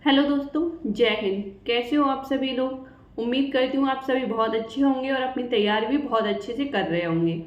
Hello दोस्तों, जय हिंद। कैसे हो आप सभी लोग। उम्मीद करती हूँ आप सभी बहुत अच्छे होंगे और अपनी तैयारी भी बहुत अच्छे से कर रहे होंगे।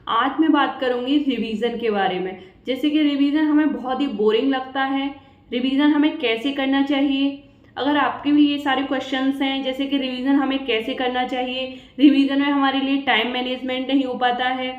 आज मैं बात करूँगी रिवीजन के बारे में। जैसे कि रिवीजन हमें बहुत ही बोरिंग लगता है, रिवीजन हमें कैसे करना चाहिए। अगर आपके भी ये सारे क्वेश्चंस हैं, जैसे कि रिवीजन हमें कैसे करना चाहिए, रिवीजन में हमारे लिए टाइम मैनेजमेंट नहीं हो पाता है,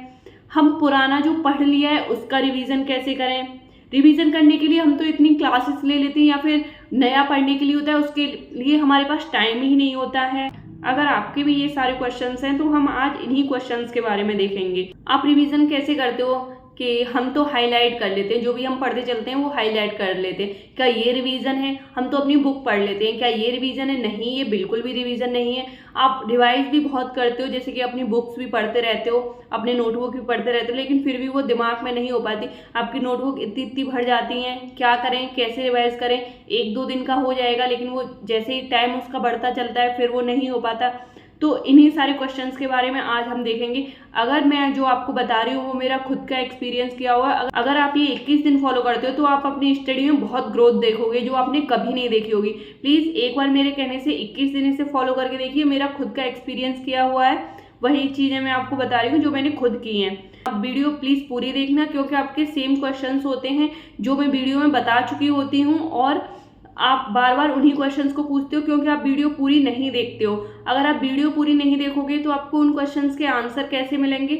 हम पुराना जो पढ़ लिया है उसका रिवीजन कैसे करें, रिवीजन करने के लिए हम तो इतनी क्लासेस ले लेते हैं या फिर नया पढ़ने के लिए होता है, उसके लिए हमारे पास टाइम ही नहीं होता है। अगर आपके भी ये सारे क्वेश्चंस हैं तो हम आज इन्हीं क्वेश्चंस के बारे में देखेंगे। आप रिवीजन कैसे करते हो कि हम तो हाईलाइट कर लेते हैं, जो भी हम पढ़ते चलते हैं वो हाईलाइट कर लेते हैं। क्या ये रिवीजन है? हम तो अपनी बुक पढ़ लेते हैं। क्या ये रिवीजन है? नहीं, ये बिल्कुल भी रिवीजन नहीं है। आप रिवाइज भी बहुत करते हो, जैसे कि अपनी बुक्स भी पढ़ते रहते हो, अपने नोटबुक भी पढ़ते रहते हो, लेकिन फिर भी वो दिमाग में नहीं हो पाती। आपकी नोटबुक इतनी इतनी भर जाती हैं, क्या करें, कैसे रिवाइज करें। एक दो दिन का हो जाएगा, लेकिन वो जैसे ही टाइम उसका बढ़ता चलता है फिर वो नहीं हो पाता। तो इन्हीं सारे क्वेश्चंस के बारे में आज हम देखेंगे। अगर मैं जो आपको बता रही हूँ वो मेरा खुद का एक्सपीरियंस किया हुआ। अगर आप ये 21 दिन फॉलो करते हो तो आप अपनी स्टडी में बहुत ग्रोथ देखोगे, जो आपने कभी नहीं देखी होगी। प्लीज़ एक बार मेरे कहने से 21 दिन इसे फॉलो करके देखिए। मेरा खुद का एक्सपीरियंस किया हुआ है, वही चीज़ें मैं आपको बता रही हूँ जो मैंने खुद की हैं। आप वीडियो प्लीज़ पूरी देखना, क्योंकि आपके सेम क्वेश्चंस होते हैं जो मैं वीडियो में बता चुकी होती हूँ, और आप बार बार उन्हीं क्वेश्चंस को पूछते हो क्योंकि आप वीडियो पूरी नहीं देखते हो। अगर आप वीडियो पूरी नहीं देखोगे तो आपको उन क्वेश्चंस के आंसर कैसे मिलेंगे।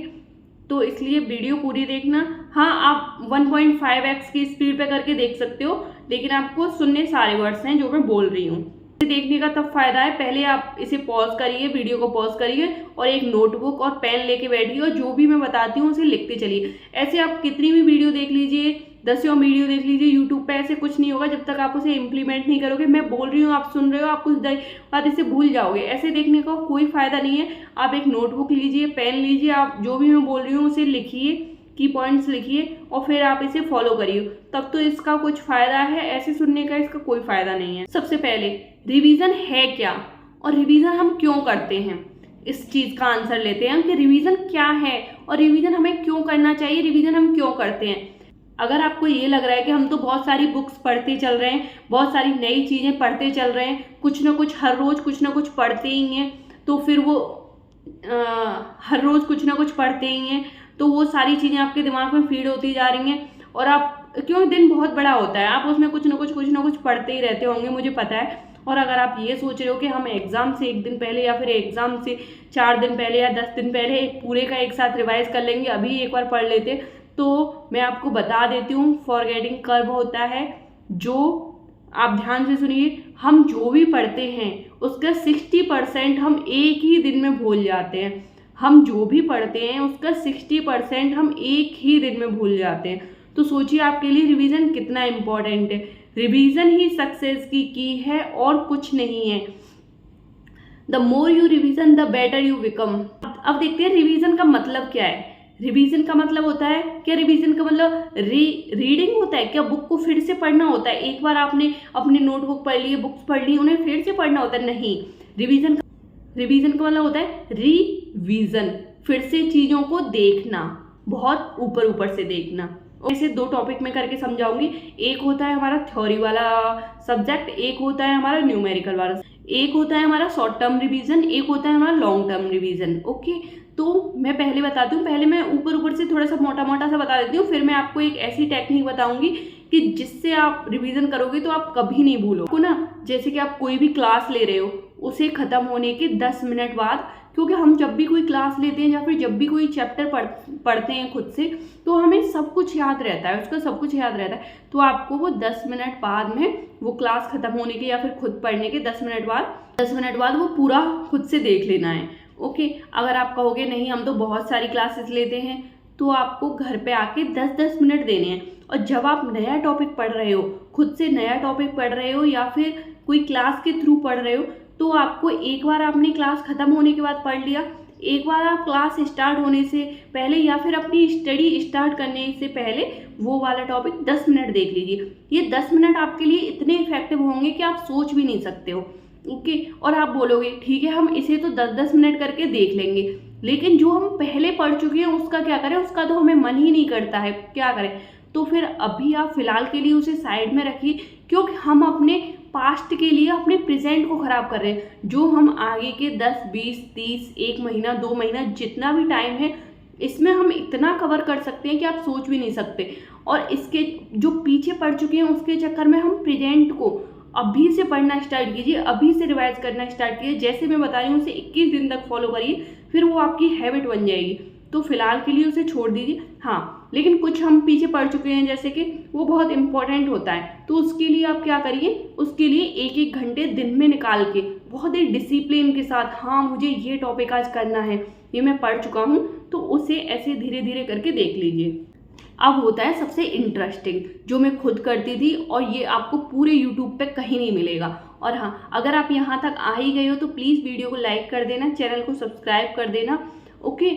तो इसलिए वीडियो पूरी देखना। हाँ, आप 1.5x की स्पीड पे करके देख सकते हो, लेकिन आपको सुनने सारे वर्ड्स हैं जो मैं बोल रही हूँ। देखने का तब फायदा है, पहले आप इसे पॉज करिए, वीडियो को पॉज करिए और एक नोटबुक और पेन लेके बैठिए और जो भी मैं बताती हूँ उसे लिखते चलिए। ऐसे आप कितनी भी वीडियो देख लीजिए, 10 वीडियो देख लीजिए यूट्यूब पे, ऐसे कुछ नहीं होगा जब तक आप उसे इम्प्लीमेंट नहीं करोगे। मैं बोल रही हूँ, आप सुन रहे हो, आप कुछ बात इसे भूल जाओगे। ऐसे देखने का कोई फायदा नहीं है। आप एक नोटबुक लीजिए, पेन लीजिए, आप जो भी मैं बोल रही हूँ उसे लिखिए, की पॉइंट्स लिखिए और फिर आप इसे फॉलो करिए, तब तो इसका कुछ फायदा है। ऐसे सुनने का इसका कोई फायदा नहीं है। सबसे पहले रिवीजन है क्या और रिवीजन हम क्यों करते हैं, इस चीज का आंसर लेते हैं कि रिवीजन क्या है और रिवीजन हमें क्यों करना चाहिए, रिवीजन हम क्यों करते हैं। अगर आपको ये लग रहा है कि हम तो बहुत सारी बुक्स पढ़ते चल रहे हैं, बहुत सारी नई चीजें पढ़ते चल रहे हैं, कुछ ना कुछ हर रोज कुछ ना कुछ पढ़ते ही हैं, तो फिर वो हर रोज कुछ ना कुछ पढ़ते ही हैं, तो वो सारी चीज़ें आपके दिमाग में फीड होती जा रही हैं। और आप, क्योंकि दिन बहुत बड़ा होता है, आप उसमें कुछ ना कुछ पढ़ते ही रहते होंगे, मुझे पता है। और अगर आप ये सोच रहे हो कि हम एग्ज़ाम से एक दिन पहले या फिर एग्ज़ाम से 4 दिन पहले या 10 दिन पहले एक पूरे का एक साथ रिवाइज कर लेंगे, अभी एक बार पढ़ लेते, तो मैं आपको बता देती हूँ, फॉरगेटिंग कर्व होता है, जो आप ध्यान से सुनिए। हम जो भी पढ़ते हैं उसका 60% हम एक ही दिन में भूल जाते हैं। हम जो भी पढ़ते हैं उसका 60% हम एक ही दिन में भूल जाते हैं। तो सोचिए आपके लिए रिवीजन कितना इम्पोर्टेंट है। रिवीजन ही सक्सेस की है और कुछ नहीं है। The more you revision the better you become. अब देखते हैं रिवीजन का मतलब क्या है। रिवीजन का मतलब होता है क्या, रिवीजन का मतलब रीडिंग होता है क्या, बुक को फिर से पढ़ना होता है। एक बार आपने अपनी नोटबुक पढ़ ली, बुक्स पढ़ ली, उन्हें फिर से पढ़ना होता है? नहीं, रिवीजन का मतलब होता है रिवीजन, फिर से चीजों को देखना, बहुत ऊपर ऊपर से देखना। ऐसे 2 टॉपिक में करके समझाऊंगी। एक होता है हमारा थ्योरी वाला सब्जेक्ट, एक होता है हमारा न्यूमेरिकल वाला, एक होता है हमारा शॉर्ट टर्म रिवीजन, एक होता है हमारा लॉन्ग टर्म रिवीजन। ओके, तो मैं पहले बताती हूँ, पहले मैं ऊपर ऊपर से थोड़ा सा मोटा मोटा सा बता देती हूँ, फिर मैं आपको एक ऐसी टेक्निक बताऊंगी कि जिससे आप रिवीजन करोगे तो आप कभी नहीं भूलोगे ना। जैसे कि आप कोई भी क्लास ले रहे हो, उसे खत्म होने के 10 मिनट बाद, क्योंकि हम जब भी कोई क्लास लेते हैं या फिर जब भी कोई चैप्टर पढ़ते हैं खुद से, तो हमें सब कुछ याद रहता है, उसका सब कुछ याद रहता है। तो आपको वो 10 मिनट बाद में, वो क्लास खत्म होने के या फिर खुद पढ़ने के 10 मिनट बाद वो पूरा खुद से देख लेना है। ओके, अगर आप कहोगे नहीं हम तो बहुत सारी क्लासेस लेते हैं, तो आपको घर पे आके 10-10 मिनट देने हैं। और जब आप नया टॉपिक पढ़ रहे हो, खुद से नया टॉपिक पढ़ रहे हो या फिर कोई क्लास के थ्रू पढ़ रहे हो, तो आपको एक बार आपने क्लास खत्म होने के बाद पढ़ लिया, एक बार आप क्लास स्टार्ट होने से पहले या फिर अपनी स्टडी स्टार्ट करने से पहले वो वाला टॉपिक 10 मिनट देख लीजिए। ये 10 मिनट आपके लिए इतने इफेक्टिव होंगे कि आप सोच भी नहीं सकते हो। ओके, और आप बोलोगे ठीक है हम इसे तो 10-10 मिनट करके देख लेंगे, लेकिन जो हम पहले पढ़ चुके हैं उसका क्या करें, उसका तो हमें मन ही नहीं करता है, क्या करें। तो फिर अभी आप फिलहाल के लिए उसे साइड में रखिए, क्योंकि हम अपने पास्ट के लिए अपने प्रेजेंट को ख़राब कर रहे हैं। जो हम आगे के 10, 20, 30, 1 महीना, 2 महीना, जितना भी टाइम है, इसमें हम इतना कवर कर सकते हैं कि आप सोच भी नहीं सकते। और इसके जो पीछे पढ़ चुके हैं उसके चक्कर में हम प्रेजेंट को अभी से पढ़ना स्टार्ट कीजिए, अभी से रिवाइज करना स्टार्ट कीजिए। जैसे मैं बता रही हूँ उसे 21 दिन तक फॉलो करिए, फिर वो आपकी हैबिट बन जाएगी। तो फिलहाल के लिए उसे छोड़ दीजिए। हाँ, लेकिन कुछ हम पीछे पढ़ चुके हैं जैसे कि वो बहुत इंपॉर्टेंट होता है, तो उसके लिए आप क्या करिए, उसके लिए 1-1 घंटे दिन में निकाल के बहुत ही डिसिप्लिन के साथ, हाँ मुझे ये टॉपिक आज करना है, ये मैं पढ़ चुका हूँ, तो उसे ऐसे धीरे धीरे करके देख लीजिए। अब होता है सबसे इंटरेस्टिंग, जो मैं खुद करती थी और ये आपको पूरे यूट्यूब पे कहीं नहीं मिलेगा। और हाँ, अगर आप यहाँ तक आ ही गए हो तो प्लीज़ वीडियो को लाइक कर देना, चैनल को सब्सक्राइब कर देना। ओके,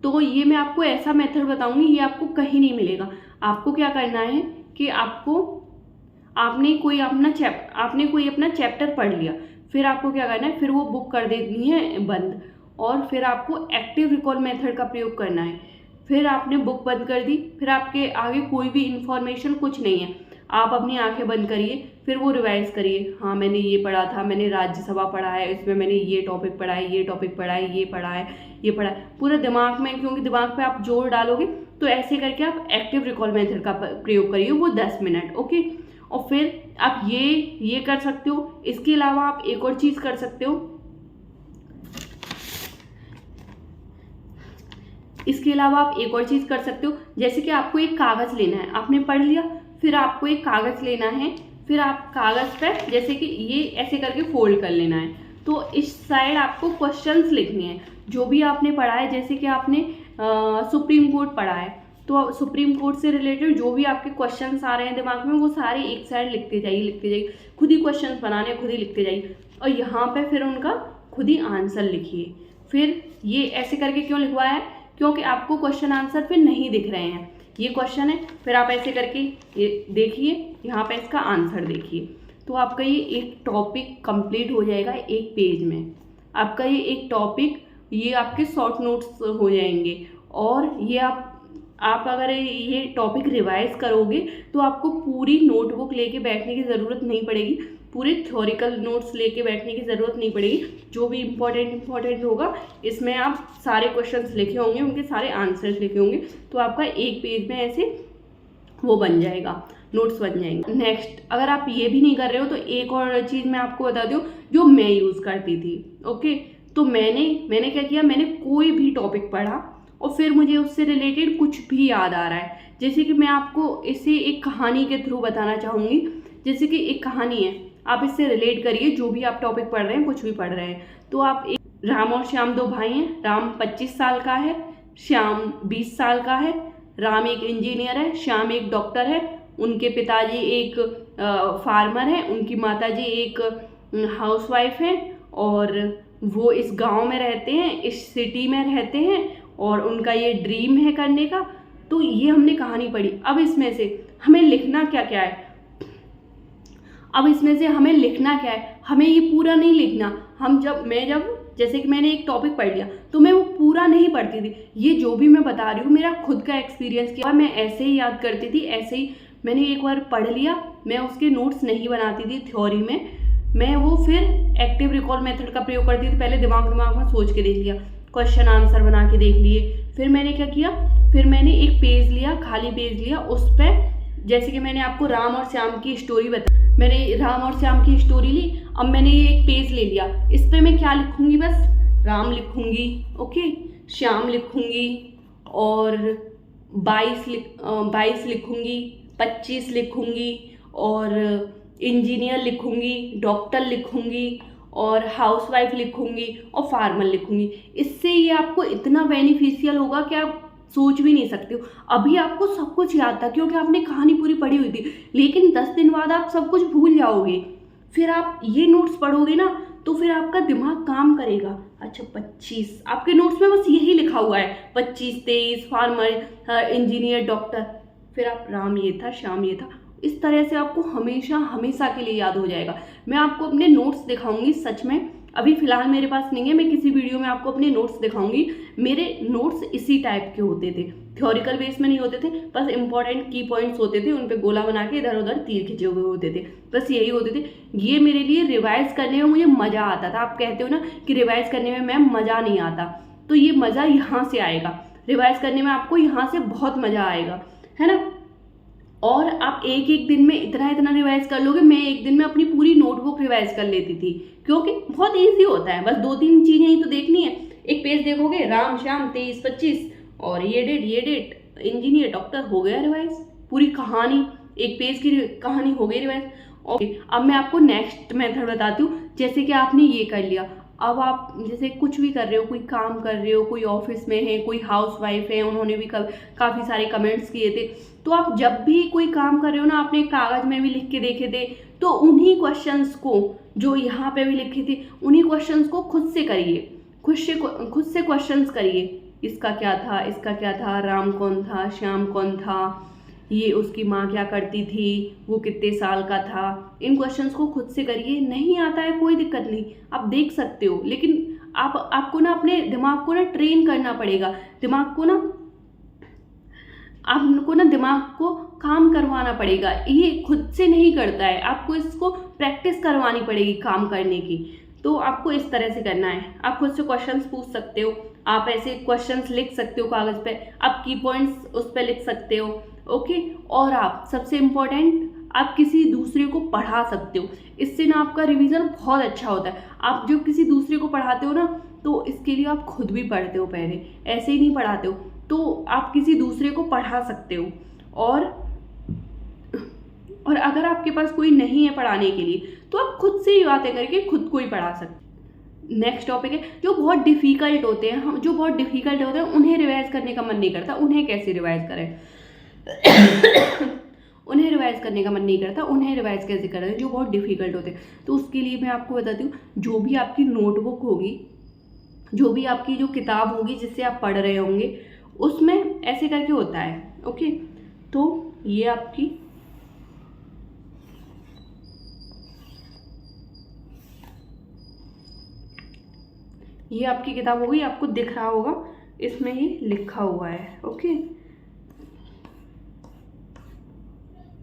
तो ये मैं आपको ऐसा मेथड बताऊंगी, ये आपको कहीं नहीं मिलेगा। आपको क्या करना है कि आपने कोई अपना चैप्टर पढ़ लिया, फिर आपको क्या करना है, फिर वो बुक कर देनी है बंद, और फिर आपको एक्टिव रिकॉल मेथड का प्रयोग करना है। फिर आपने बुक बंद कर दी, फिर आपके आगे कोई भी इंफॉर्मेशन कुछ नहीं है, आप अपनी आंखें बंद करिए, फिर वो रिवाइज करिए। हाँ मैंने ये पढ़ा था, मैंने राज्यसभा पढ़ा है, इसमें मैंने ये टॉपिक पढ़ा है, ये टॉपिक पढ़ा है, ये पढ़ा है, ये पढ़ा है, पूरा दिमाग में, क्योंकि दिमाग पे आप जोर डालोगे। तो ऐसे करके आप एक्टिव रिकॉल मेथड का प्रयोग करिए, वो 10 मिनट। ओके, और फिर आप ये कर सकते हो। इसके अलावा आप एक और चीज़ कर सकते हो, जैसे कि आपको एक कागज़ लेना है, आपने पढ़ लिया, फिर आपको एक कागज़ लेना है, फिर आप कागज़ पर जैसे कि ये ऐसे करके फोल्ड कर लेना है। तो इस साइड आपको क्वेश्चंस लिखने हैं जो भी आपने पढ़ा है। जैसे कि आपने सुप्रीम कोर्ट पढ़ा है, तो सुप्रीम कोर्ट से रिलेटेड जो भी आपके क्वेश्चंस आ रहे हैं दिमाग में, वो सारे एक साइड लिखते जाइए। खुद ही क्वेश्चंस बनाने, खुद ही लिखते जाइए, और यहाँ पे फिर उनका खुद ही आंसर लिखिए। फिर ये ऐसे करके क्यों लिखवाया है, क्योंकि आपको क्वेश्चन आंसर फिर नहीं दिख रहे हैं। ये क्वेश्चन है, फिर आप ऐसे करके ये देखिए, यहाँ पे इसका आंसर देखिए। तो आपका ये एक टॉपिक कंप्लीट हो जाएगा एक पेज में। आपका ये एक टॉपिक, ये आपके शॉर्ट नोट्स हो जाएंगे। और ये आप अगर ये टॉपिक रिवाइज करोगे तो आपको पूरी नोटबुक लेके बैठने की ज़रूरत नहीं पड़ेगी, पूरे थ्योरिकल नोट्स लेके बैठने की ज़रूरत नहीं पड़ेगी। जो भी इम्पोर्टेंट होगा इसमें आप सारे क्वेश्चंस लिखे होंगे, उनके सारे आंसर्स लिखे होंगे, तो आपका एक पेज में ऐसे वो बन जाएगा, नोट्स बन जाएंगे। नेक्स्ट, अगर आप ये भी नहीं कर रहे हो तो एक और चीज़ मैं आपको बता दूँ जो मैं यूज़ करती थी। ओके, तो मैंने क्या किया, मैंने कोई भी टॉपिक पढ़ा और फिर मुझे उससे रिलेटेड कुछ भी याद आ रहा है, जैसे कि मैं आपको इसे एक कहानी के थ्रू बताना चाहूँगी। जैसे कि एक कहानी है, आप इससे रिलेट करिए, जो भी आप टॉपिक पढ़ रहे हैं, कुछ भी पढ़ रहे हैं। तो आप राम और श्याम 2 भाई हैं। राम 25 साल का है, श्याम 20 साल का है। राम एक इंजीनियर है, श्याम एक डॉक्टर है। उनके पिताजी एक फार्मर हैं, उनकी माताजी एक हाउसवाइफ हैं, और वो इस गांव में रहते हैं, इस सिटी में रहते हैं, और उनका ये ड्रीम है करने का। तो ये हमने कहानी पढ़ी। अब इसमें से हमें लिखना क्या क्या है, हमें ये पूरा नहीं लिखना। जैसे कि मैंने एक टॉपिक पढ़ लिया तो मैं वो पूरा नहीं पढ़ती थी। ये जो भी मैं बता रही हूँ मेरा खुद का एक्सपीरियंस किया, मैं ऐसे ही याद करती थी। ऐसे ही मैंने एक बार पढ़ लिया, मैं उसके नोट्स नहीं बनाती थी थ्योरी में, मैं वो फिर एक्टिव रिकॉल मेथड का प्रयोग करती थी। पहले दिमाग में सोच के देख लिया, क्वेश्चन आंसर बना के देख लिए। फिर मैंने क्या किया, फिर मैंने एक पेज लिया, खाली पेज लिया, उस पर जैसे कि मैंने आपको राम और श्याम की स्टोरी बताई, मैंने राम और श्याम की स्टोरी ली। अब मैंने ये एक पेज ले लिया, इस पर मैं क्या लिखूंगी, बस राम लिखूंगी, ओके, श्याम लिखूंगी, और 22 लिखूंगी, 25 लिखूंगी, और इंजीनियर लिखूंगी, डॉक्टर लिखूंगी, और हाउसवाइफ लिखूंगी, और फार्मर लिखूंगी। इससे ये आपको इतना बेनिफिशियल होगा कि आप सोच भी नहीं सकते हो। अभी आपको सब कुछ याद था क्योंकि आपने कहानी पूरी पढ़ी हुई थी, लेकिन 10 दिन बाद आप सब कुछ भूल जाओगे। फिर आप ये नोट्स पढ़ोगे ना तो फिर आपका दिमाग काम करेगा। अच्छा 25, आपके नोट्स में बस यही लिखा हुआ है, 25, 23, फार्मर, इंजीनियर, डॉक्टर, फिर आप राम ये था, श्याम ये था। इस तरह से आपको हमेशा के लिए याद हो जाएगा। मैं आपको अपने नोट्स दिखाऊंगी, सच में अभी फ़िलहाल मेरे पास नहीं है, मैं किसी वीडियो में आपको अपने नोट्स दिखाऊंगी। मेरे नोट्स इसी टाइप के होते थे, थ्योरिकल बेस में नहीं होते थे, बस इंपॉर्टेंट की पॉइंट्स होते थे, उन पे गोला बना के इधर उधर तीर खिंचे हुए होते थे, बस यही होते थे। ये मेरे लिए रिवाइज करने में मुझे मज़ा आता था। आप कहते हो ना कि रिवाइज करने में मैम मज़ा नहीं आता, तो ये मज़ा यहाँ से आएगा। रिवाइज करने में आपको यहाँ से बहुत मज़ा आएगा, है ना। और आप एक एक दिन में इतना इतना रिवाइज कर लोगे। मैं एक दिन में अपनी पूरी नोटबुक रिवाइज कर लेती थी, क्योंकि बहुत ईजी होता है। बस 2-3 चीज़ें ही तो देखनी है। एक पेज देखोगे, राम श्याम 23-25 और ये डेट इंजीनियर डॉक्टर, हो गया रिवाइज। पूरी कहानी, एक पेज की कहानी हो गई रिवाइज। ओके, अब मैं आपको नेक्स्ट मेथड बताती हूँ। जैसे कि आपने ये कर लिया, अब आप जैसे कुछ भी कर रहे हो, कोई काम कर रहे हो, कोई ऑफिस में है, कोई हाउसवाइफ है, उन्होंने भी काफ़ी सारे कमेंट्स किए थे। तो आप जब भी कोई काम कर रहे हो ना, आपने कागज़ में भी लिख के देखे थे, तो उन्हीं क्वेश्चंस को जो यहाँ पे भी लिखे थे, उन्हीं क्वेश्चंस को खुद से करिए, खुद से क्वेश्चंस करिए। इसका क्या था, इसका क्या था, राम कौन था, श्याम कौन था, ये उसकी माँ क्या करती थी, वो कितने साल का था। इन क्वेश्चंस को खुद से करिए। नहीं आता है कोई दिक्कत नहीं, आप देख सकते हो, लेकिन आपको ना अपने दिमाग को ना ट्रेन करना पड़ेगा। आपको ना दिमाग को काम करवाना पड़ेगा। ये खुद से नहीं करता है, आपको इसको प्रैक्टिस करवानी पड़ेगी काम करने की। तो आपको इस तरह से करना है। आप खुद से क्वेश्चंस पूछ सकते हो, आप ऐसे क्वेश्चंस लिख सकते हो कागज़ पे, आप की पॉइंट्स उस पर लिख सकते हो। ओके, और आप सबसे इम्पोर्टेंट, आप किसी दूसरे को पढ़ा सकते हो। इससे ना आपका रिवीजन बहुत अच्छा होता है। आप जब किसी दूसरे को पढ़ाते हो ना, तो इसके लिए आप खुद भी पढ़ते हो, पहले ऐसे ही नहीं पढ़ाते हो। तो आप किसी दूसरे को पढ़ा सकते हो। और अगर आपके पास कोई नहीं है पढ़ाने के लिए, तो आप खुद से ही बातें करके खुद को ही पढ़ा सकते। नेक्स्ट टॉपिक है जो बहुत डिफ़िकल्ट होते हैं। हम जो बहुत डिफ़िकल्ट होते हैं उन्हें रिवाइज करने का मन नहीं करता। उन्हें कैसे रिवाइज करें? उन्हें रिवाइज करने का मन नहीं करता, उन्हें रिवाइज कैसे करें जो बहुत डिफ़िकल्ट होते हैं? तो उसके लिए मैं आपको बताती हूँ, जो भी आपकी नोटबुक होगी, जो भी आपकी जो किताब होगी जिससे आप पढ़ रहे होंगे, उसमें ऐसे करके होता है। ओके, तो ये आपकी किताब होगी, आपको दिख रहा होगा, इसमें ये लिखा हुआ है। ओके,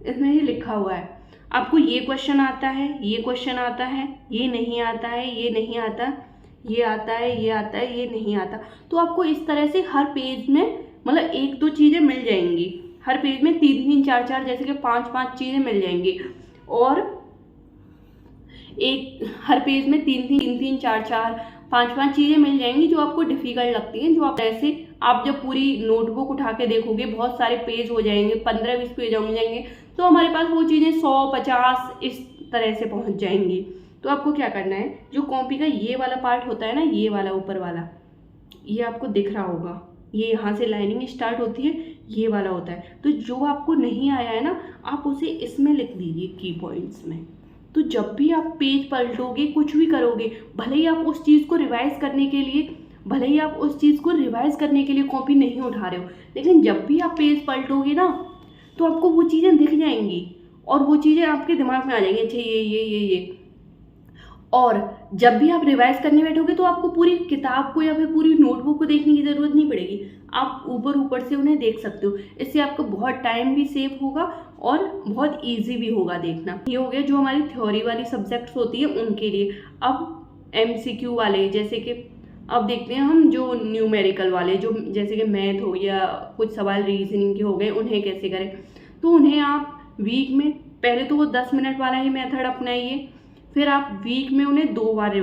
इसमें ये लिखा हुआ है, आपको ये क्वेश्चन आता है, ये क्वेश्चन आता है, ये नहीं आता है, ये नहीं आता, ये आता है, ये आता है, ये नहीं आता। तो आपको इस तरह से हर पेज में मतलब 1-2 चीज़ें मिल जाएंगी। हर पेज में 3-3, 4-4, जैसे कि 5-5 चीज़ें मिल जाएंगी। और हर पेज में 3-3, 4-4, 5-5 चीज़ें मिल जाएंगी जो आपको डिफ़िकल्ट लगती हैं। जो आप ऐसे आप जब पूरी नोटबुक उठा के देखोगे, बहुत सारे पेज हो जाएंगे, 15-20 पेज हो जाएंगे, तो हमारे पास वो चीज़ें 100-50 इस तरह से पहुंच जाएंगी। तो आपको क्या करना है, जो कॉपी का ये वाला पार्ट होता है ना, ये वाला ऊपर वाला, ये आपको दिख रहा होगा, ये यहाँ से लाइनिंग स्टार्ट होती है, ये वाला होता है। तो जो आपको नहीं आया है ना, आप उसे इसमें लिख दीजिए की पॉइंट्स में। तो जब भी आप पेज पलटोगे, कुछ भी करोगे, भले ही आप उस चीज़ को रिवाइज करने के लिए कॉपी नहीं उठा रहे हो, लेकिन जब भी आप पेज पलटोगे ना, तो आपको वो चीज़ें दिख जाएंगी और वो चीज़ें आपके दिमाग में आ जाएंगी। अच्छा, ये। और जब भी आप रिवाइज करने बैठोगे, तो आपको पूरी किताब को या फिर पूरी नोटबुक को देखने की ज़रूरत नहीं पड़ेगी। आप ऊपर से उन्हें देख सकते हो। इससे आपका बहुत टाइम भी सेव होगा और बहुत इजी भी होगा देखना। ये हो गया जो हमारी थ्योरी वाली सब्जेक्ट्स होती है उनके लिए। अब MCQ वाले, जैसे कि अब देखते हैं हम जो न्यूमेरिकल वाले, जो जैसे कि मैथ हो या कुछ सवाल रीजनिंग के हो गए, उन्हें कैसे करें। तो उन्हें आप वीक में, पहले तो वो 10 मिनट वाला ही मेथड अपनाइए, फिर आप वीक में उन्हें 2 बार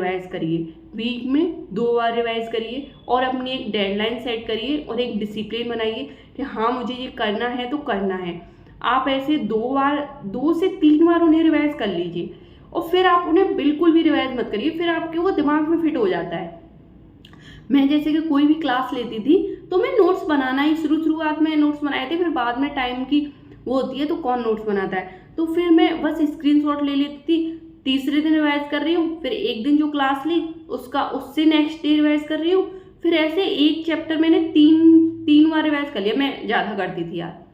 रिवाइज करिए। और अपनी एक डेडलाइन सेट करिए और एक डिसिप्लिन बनाइए कि हाँ, मुझे ये करना है तो करना है। आप ऐसे 2 से 3 बार उन्हें रिवाइज कर लीजिए और फिर आप उन्हें बिल्कुल भी रिवाइज मत करिए, फिर आपके वो दिमाग में फिट हो जाता है। मैं जैसे कि कोई भी क्लास लेती थी तो मैं नोट्स बनाना ही, शुरुआत में नोट्स बनाए थे, फिर बाद में टाइम की वो होती है तो कौन नोट्स बनाता है, तो फिर मैं बस स्क्रीनशॉट ले लेती थी। तीसरे दिन रिवाइज कर रही हूँ, फिर एक दिन जो क्लास ली उससे नेक्स्ट डे रिवाइज कर रही हूँ, फिर ऐसे एक चैप्टर मैंने 3 बार रिवाइज कर लिया। मैं ज़्यादा करती थी यार,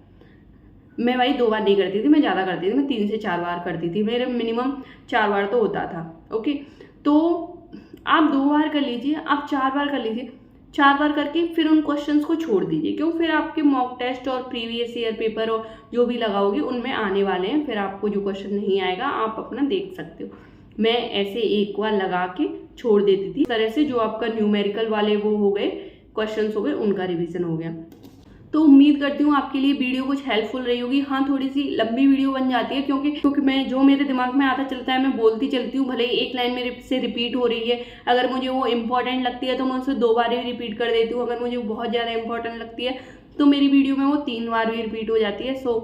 मैं भाई 2 बार नहीं करती थी, मैं ज़्यादा करती थी, मैं 3 से 4 बार करती थी, मेरे मिनिमम 4 बार तो होता था। ओके, तो आप 2 बार कर लीजिए, आप 4 बार कर लीजिए। 4 बार करके फिर उन क्वेश्चंस को छोड़ दीजिए। क्यों? फिर आपके मॉक टेस्ट और प्रीवियस ईयर पेपर और जो भी लगाओगे उनमें आने वाले हैं, फिर आपको जो क्वेश्चन नहीं आएगा आप अपना देख सकते हो। मैं ऐसे एक बार लगा के छोड़ देती थी। इस तरह से जो आपका न्यूमेरिकल वाले वो हो गए क्वेश्चंस हो गए, उनका रिवीजन हो गया। तो उम्मीद करती हूँ आपके लिए वीडियो कुछ हेल्पफुल रही होगी। हाँ, थोड़ी सी लंबी वीडियो बन जाती है क्योंकि मैं जो मेरे दिमाग में आता चलता है मैं बोलती चलती हूँ, भले ही एक लाइन मेरे से रिपीट हो रही है। अगर मुझे वो इंपॉर्टेंट लगती है तो मैं उसे 2 बार ही रिपीट कर देती हूँ। अगर मुझे बहुत ज़्यादा इंपॉर्टेंट लगती है तो मेरी वीडियो में वो 3 बार भी रिपीट हो जाती है। सो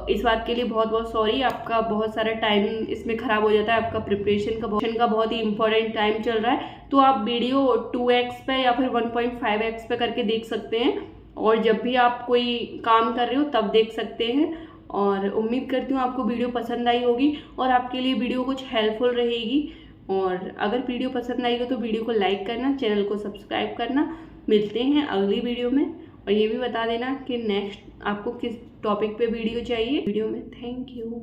इस बात के लिए बहुत बहुत सॉरी। आपका बहुत सारा टाइम इसमें ख़राब हो जाता है, आपका प्रिपरेशन का बहुत ही इंपॉर्टेंट टाइम चल रहा है। तो आप वीडियो 2x पे या फिर 1.5x पे करके देख सकते हैं, और जब भी आप कोई काम कर रहे हो तब देख सकते हैं। और उम्मीद करती हूँ आपको वीडियो पसंद आई होगी और आपके लिए वीडियो कुछ हेल्पफुल रहेगी। और अगर वीडियो पसंद आई हो तो वीडियो को लाइक करना, चैनल को सब्सक्राइब करना। मिलते हैं अगली वीडियो में, और ये भी बता देना कि नेक्स्ट आपको किस टॉपिक पे वीडियो चाहिए वीडियो में। Thank you.